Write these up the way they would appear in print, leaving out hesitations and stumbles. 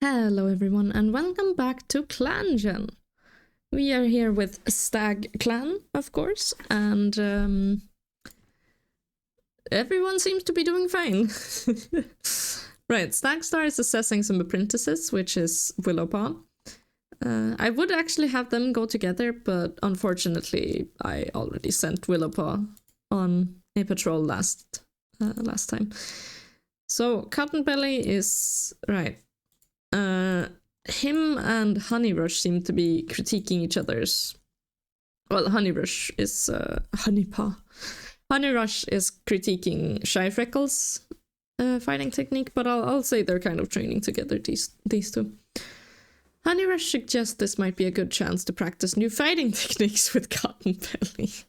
Hello everyone and welcome back to Clangen. We are here with Stagclan, of course, and everyone seems to be doing fine. Right, Stagstar is assessing some apprentices, which is Willowpaw. I would actually have them go together, but unfortunately I already sent Willowpaw on a patrol last time. So Cottonbelly is right. Him and Honeyrush seem to be critiquing each other's. Well, Honeyrush is Honeypaw. Honeyrush is critiquing Shy Freckles' fighting technique, but I'll say they're kind of training together, these two. Honeyrush suggests this might be a good chance to practice new fighting techniques with Cottonbelly.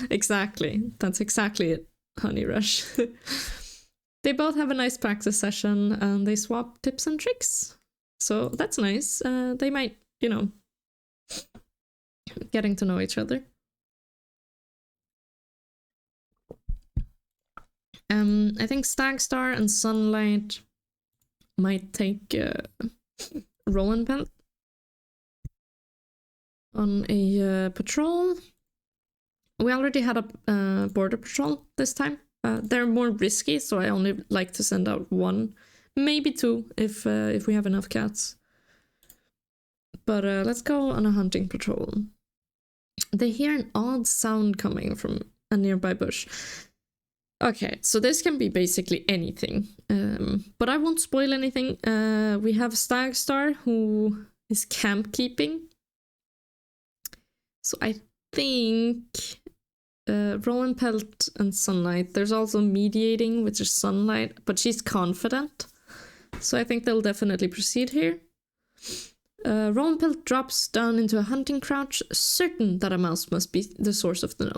Exactly, that's exactly it, Honeyrush. They both have a nice practice session and they swap tips and tricks. So that's nice. They might, getting to know each other. I think Stagstar and Sunlight might take Rowan Belt on a patrol. We already had a border patrol this time. They're more risky, so I only like to send out one, maybe two, if we have enough cats. But let's go on a hunting patrol. They hear an odd sound coming from a nearby bush. Okay, so this can be basically anything, but I won't spoil anything. We have Stagstar, who is camp keeping. So I think Rowan Pelt and Sunlight. There's also mediating, which is Sunlight, but she's confident. So I think they'll definitely proceed here. Rowan Pelt drops down into a hunting crouch, certain that a mouse must be the source of the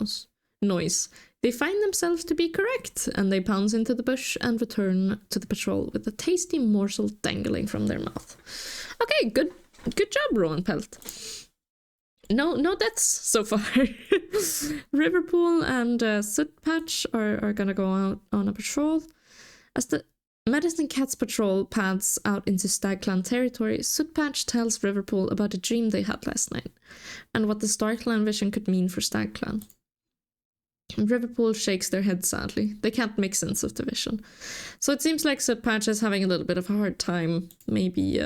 noise. They find themselves to be correct, and they pounce into the bush and return to the patrol with a tasty morsel dangling from their mouth. Okay, good job, Rowan Pelt. No deaths so far. Riverpool and Sootpatch are gonna go out on a patrol. As the Medicine Cat's patrol pads out into Stagclan territory, Sootpatch tells Riverpool about a dream they had last night, and what the StarClan vision could mean for Stagclan. Riverpool shakes their head sadly. They can't make sense of the vision. So it seems like Sootpatch is having a little bit of a hard time, maybe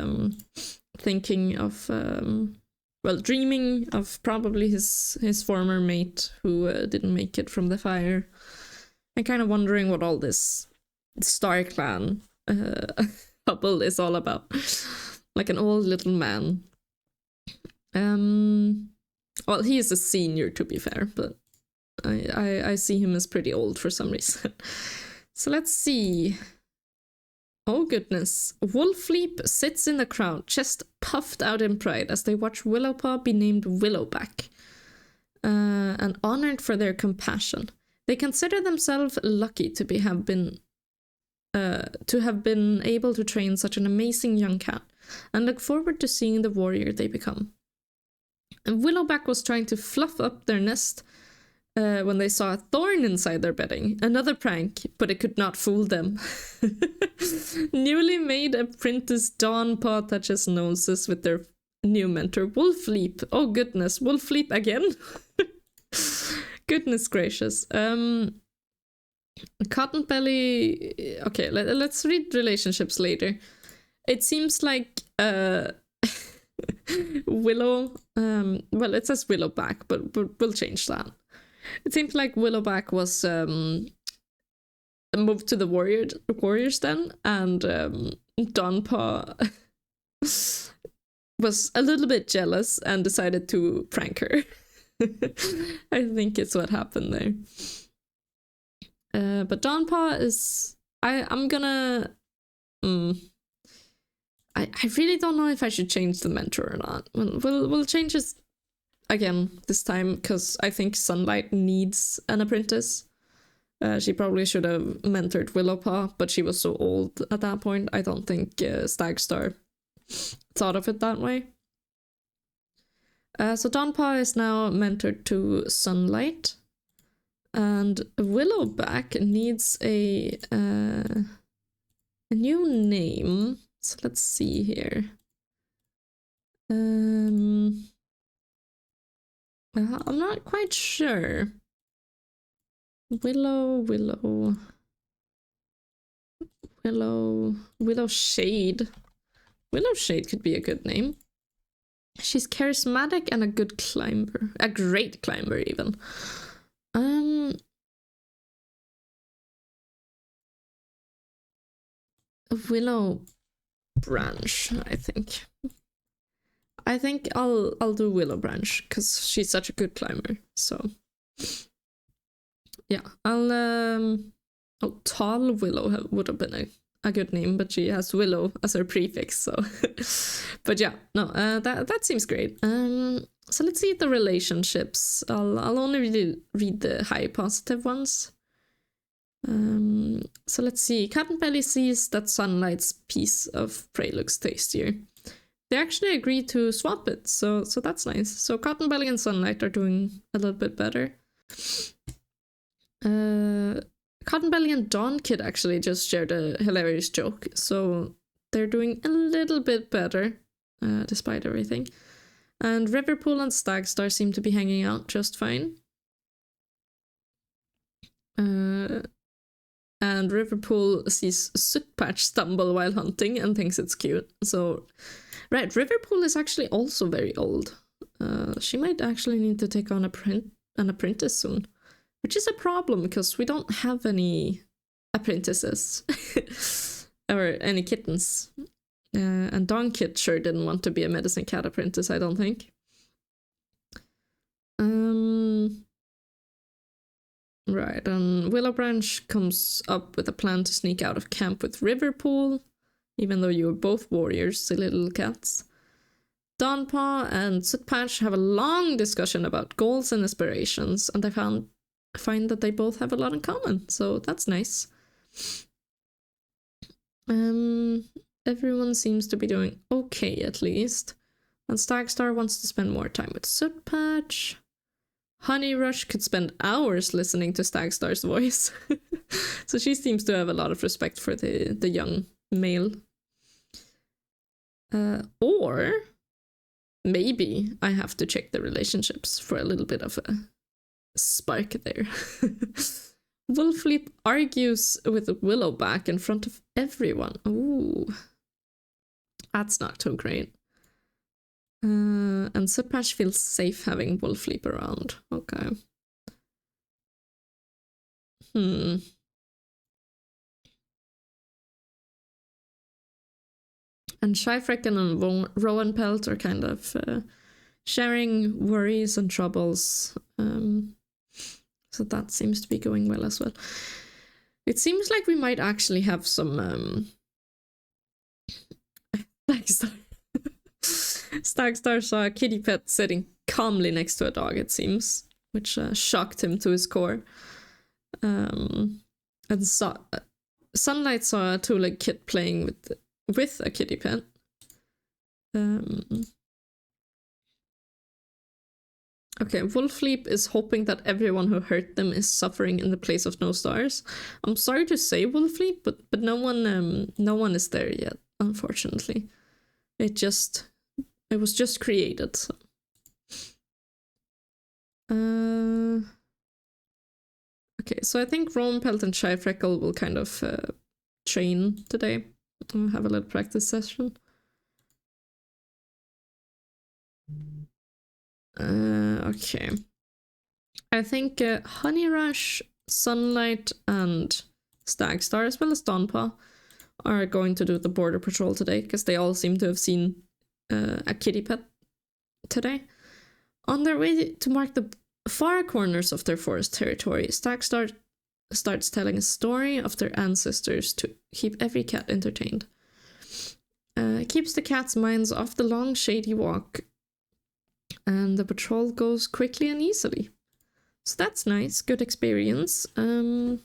thinking of... dreaming of probably his former mate who didn't make it from the fire, and kind of wondering what all this StarClan couple is all about. Like an old little man. Well, he is a senior, to be fair, but I see him as pretty old for some reason. So let's see. Oh goodness. Wolfleap sits in the crowd, chest puffed out in pride as they watch Willowpaw be named Willowback, and honored for their compassion. They consider themselves lucky to have been able to train such an amazing young cat, and look forward to seeing the warrior they become. And Willowback was trying to fluff up their nest when they saw a thorn inside their bedding. Another prank, but it could not fool them. Newly made apprentice Dawnpaw touches noses with their new mentor, Wolfleap. Oh goodness, Wolfleap again? Goodness gracious. Cottonbelly... Okay, let's read relationships later. It seems like Willow... well, it says Willowback, but we'll change that. It seems like Willowback was moved to the warriors then, and Dawnpaw was a little bit jealous and decided to prank her. I think it's what happened there. But Dawnpaw is... I'm gonna... I really don't know if I should change the mentor or not. We'll change it again this time, because I think Sunlight needs an apprentice. She probably should have mentored Willowpaw, but she was so old at that point. I don't think Stagstar thought of it that way. So Dawnpaw is now mentored to Sunlight, and Willowback needs a new name. So let's see here. I'm not quite sure. Willow Shade. Willow Shade could be a good name. She's charismatic and a good climber. A great climber, even. Willow Branch, I think. I think I'll do Willow Branch because she's such a good climber. So yeah, I'll Tall Willow would have been a good name, but she has Willow as her prefix. So, but yeah, no, that seems great. So let's see the relationships. I'll only read the high positive ones. So let's see. Cottonbelly sees that Sunlight's piece of prey looks tastier. They actually agreed to swap it, so that's nice. So Cottonbelly and Sunlight are doing a little bit better. Cottonbelly and Dawn Kid actually just shared a hilarious joke, so they're doing a little bit better, despite everything. And Riverpool and Stagstar seem to be hanging out just fine. And Riverpool sees Sootpatch stumble while hunting and thinks it's cute. So, right, Riverpool is actually also very old. She might actually need to take on an apprentice soon, which is a problem because we don't have any apprentices or any kittens. And Dawn Kid sure didn't want to be a medicine cat apprentice, I don't think. Right, and Willow Branch comes up with a plan to sneak out of camp with Riverpool, even though you are both warriors, silly little cats. Dawnpaw and Sootpatch have a long discussion about goals and aspirations, and I find that they both have a lot in common, so that's nice. Everyone seems to be doing okay, at least. And Stagstar wants to spend more time with Sootpatch. Honeyrush could spend hours listening to Stagstar's voice. So she seems to have a lot of respect for the young male. Or maybe I have to check the relationships for a little bit of a spark there. Wolfleap argues with Willowback in front of everyone. Ooh. That's not too great. And Sootpatch feels safe having Wolfleap around. Okay. And Shyfrecken and Rowanpelt are kind of sharing worries and troubles. So that seems to be going well as well. It seems like we might actually have some Stagstar saw a kitty pet sitting calmly next to a dog, it seems, which shocked him to his core. And Sunlight saw a two-legged kid playing with a kitty pet. Okay, Wolfleap is hoping that everyone who hurt them is suffering in the place of no stars. I'm sorry to say, Wolfleap, but no one is there yet, unfortunately. It was just created. So. Okay, so I think Rowanpelt and Shyfreckle will kind of train today. We'll have a little practice session. Okay. I think Honeyrush, Sunlight, and Stagstar, as well as Dawnpaw, are going to do the border patrol today, because they all seem to have seen a kitty pet today. On their way to mark the far corners of their forest territory, Stagstar starts telling a story of their ancestors to keep every cat entertained. It keeps the cats' minds off the long, shady walk, and the patrol goes quickly and easily. So that's nice, good experience. And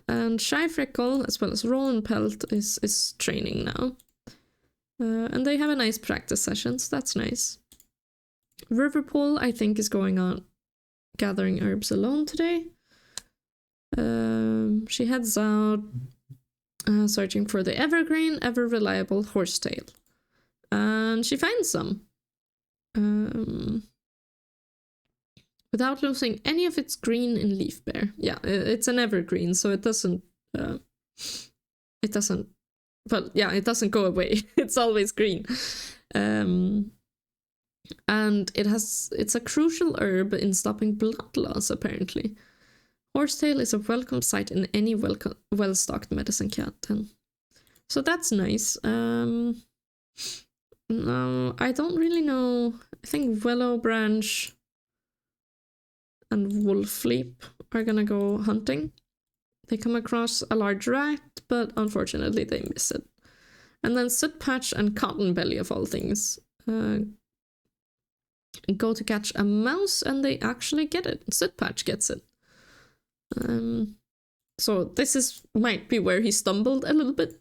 Shyfreckle, as well as Rowanpelt, is training now. And they have a nice practice sessions, that's nice. Riverpool, I think, is going on gathering herbs alone today. She heads out searching for the evergreen, ever-reliable horsetail. And she finds some. Without losing any of its green in leaf bear. Yeah, it's an evergreen, so it doesn't... well, yeah, it doesn't go away. It's always green. And it's a crucial herb in stopping blood loss, apparently. Horsetail is a welcome sight in any well-stocked medicine cabin. So that's nice. No, I don't really know. I think Willow Branch and Wolfleap are gonna go hunting. They come across a large rat, but unfortunately they miss it. And then Sootpatch and Cottonbelly, of all things, go to catch a mouse, and they actually get it. Sootpatch gets it. So this might be where he stumbled a little bit.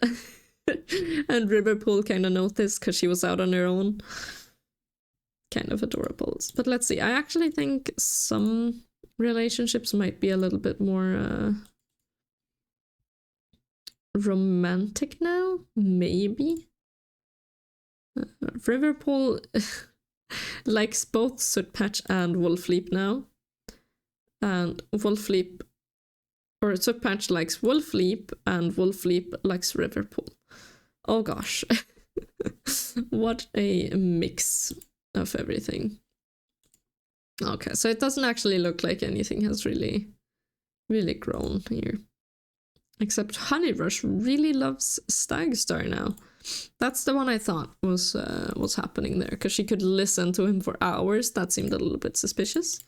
And Riverpool kind of noticed because she was out on her own. Kind of adorable. But let's see. I actually think some relationships might be a little bit more romantic now. Maybe. Riverpool likes both Sootpatch and Wolfleap now. And Wolfleap, or Sootpatch likes Wolfleap, and Wolfleap likes Riverpool. Oh gosh. What a mix of everything. Okay, so it doesn't actually look like anything has really grown here. Except Honeyrush really loves Stagstar now. That's the one I thought was happening there, because she could listen to him for hours. That seemed a little bit suspicious.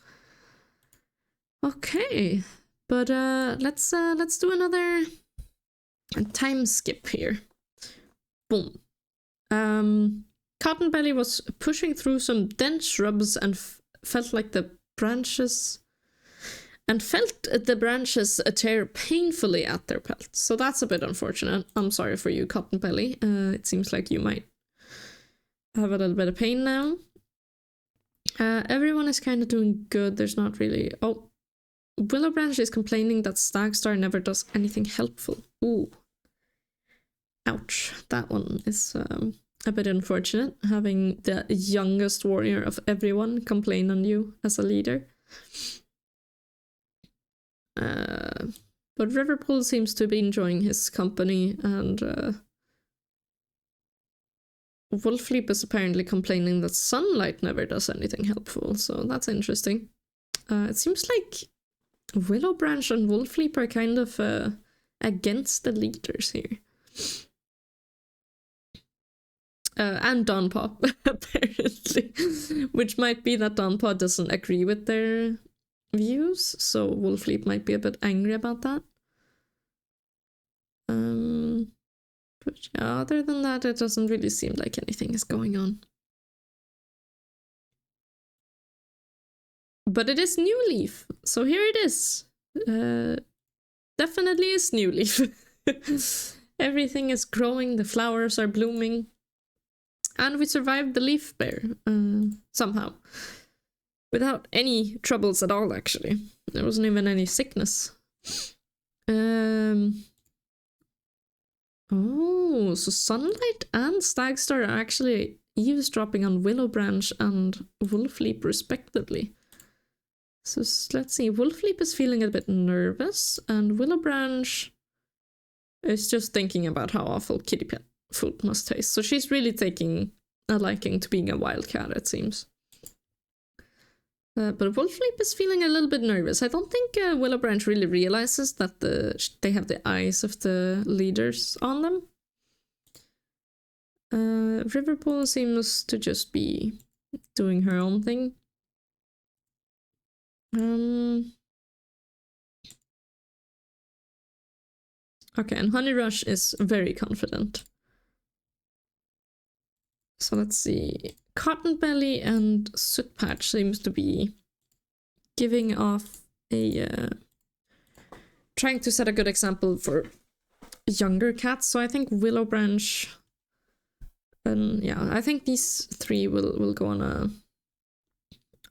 Okay, but let's do another time skip here. Boom. Cottonbelly was pushing through some dense shrubs and felt the branches tear painfully at their pelts. So that's a bit unfortunate. I'm sorry for you, Cottonbelly. It seems like you might have a little bit of pain now. Everyone is kind of doing good. There's not really... Oh, Willowbranch is complaining that Stagstar never does anything helpful. Ooh. Ouch. That one is a bit unfortunate, having the youngest warrior of everyone complain on you as a leader. But Riverpool seems to be enjoying his company, and Wolfleap is apparently complaining that sunlight never does anything helpful, so that's interesting. It seems like Willowbranch and Wolfleap are kind of against the leaders here. And Dawnpaw, apparently. Which might be that Dawnpaw doesn't agree with their views, so Wolfleap might be a bit angry about that. But yeah, other than that, it doesn't really seem like anything is going on. But it is New Leaf, so here it is. Definitely is New Leaf. Everything is growing, the flowers are blooming. And we survived the leaf bear, somehow. Without any troubles at all, actually. There wasn't even any sickness. Oh, so Sunlight and Stagstar are actually eavesdropping on Willowbranch and Wolfleap, respectively. So let's see, Wolfleap is feeling a bit nervous, and Willowbranch is just thinking about how awful kitty pet food must taste. So she's really taking a liking to being a wildcat, it seems. But Wolfleap is feeling a little bit nervous. I don't think Willowbranch really realizes that they have the eyes of the leaders on them. Riverpool seems to just be doing her own thing. Okay, and Honeyrush is very confident. So let's see. Cottonbelly and Sootpatch seems to be giving off a... trying to set a good example for younger cats. So I think Willowbranch... and yeah, I think these three will go on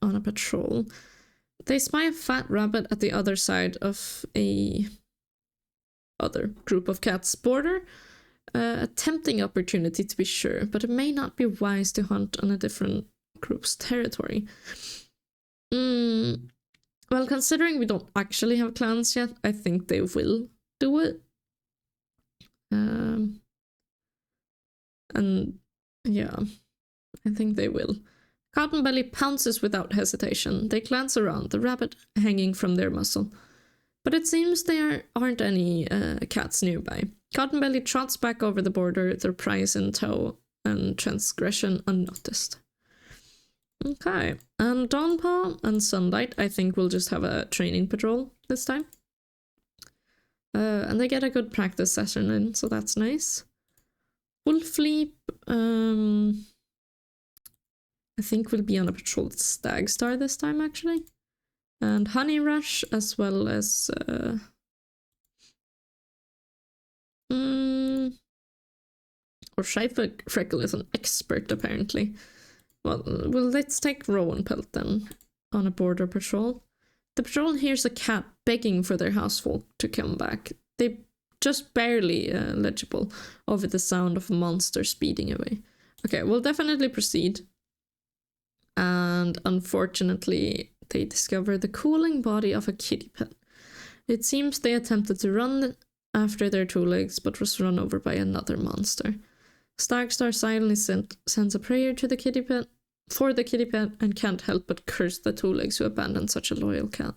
a patrol. They spy a fat rabbit at the other side of a other group of cats border. A tempting opportunity to be sure, but it may not be wise to hunt on a different group's territory. Well, considering we don't actually have clans yet, I think they will do it. And yeah, I think they will. Cottonbelly pounces without hesitation. They glance around, the rabbit hanging from their muzzle. But it seems there aren't any cats nearby. Cottonbelly trots back over the border, their prize in tow, and transgression unnoticed. Okay, and Dawnpaw and Sunlight, I think we'll just have a training patrol this time. And they get a good practice session in, so that's nice. Wolfleap, I think we'll be on a patrol with Stagstar this time, actually. And Honey Rush, as well as... or Freckle is an expert, apparently. Well, let's take Rowan Pelt then, on a border patrol. The patrol hears a cat begging for their housefolk to come back. They just barely legible over the sound of a monster speeding away. Okay, we'll definitely proceed. And unfortunately, they discover the cooling body of a kitty pet. It seems they attempted to run after their two legs, but was run over by another monster. Stagstar silently sends a prayer to the kitty pet, for the kitty pet, and can't help but curse the two legs who abandoned such a loyal cat.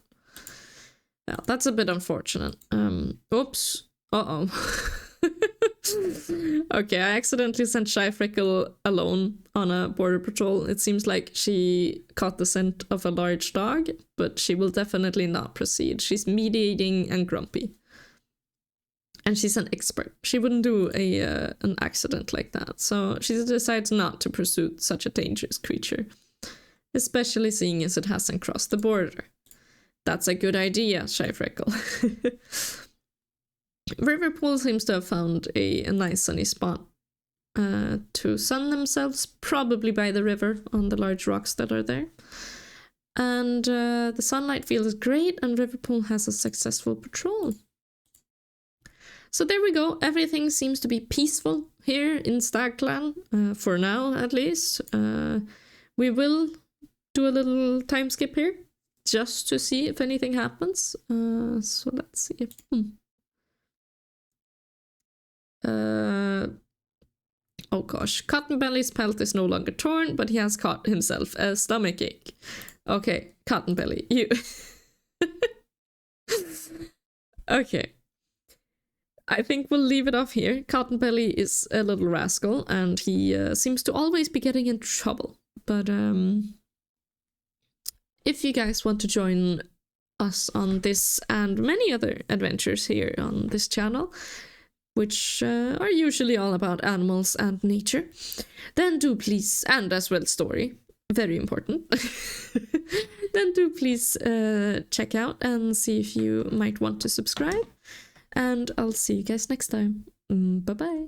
Yeah, that's a bit unfortunate. Oops. Uh-oh. Okay, I accidentally sent Shy Freckle alone on a border patrol. It seems like she caught the scent of a large dog, but she will definitely not proceed. She's mediating and grumpy. And she's an expert. She wouldn't do an accident like that. So she decides not to pursue such a dangerous creature. Especially seeing as it hasn't crossed the border. That's a good idea, Shy Freckle. Riverpool seems to have found a nice sunny spot to sun themselves, probably by the river on the large rocks that are there. And the sunlight feels great, and Riverpool has a successful patrol. So there we go. Everything seems to be peaceful here in Stagclan, for now at least. We will do a little time skip here, just to see if anything happens. So let's see. Oh gosh, Cottonbelly's pelt is no longer torn, but he has caught himself a stomachache. Okay, Cottonbelly, you... Okay. I think we'll leave it off here. Cottonbelly is a little rascal, and he seems to always be getting in trouble. But if you guys want to join us on this and many other adventures here on this channel, which are usually all about animals and nature, then do please, and as well story, very important, then do please check out and see if you might want to subscribe. And I'll see you guys next time. Bye-bye.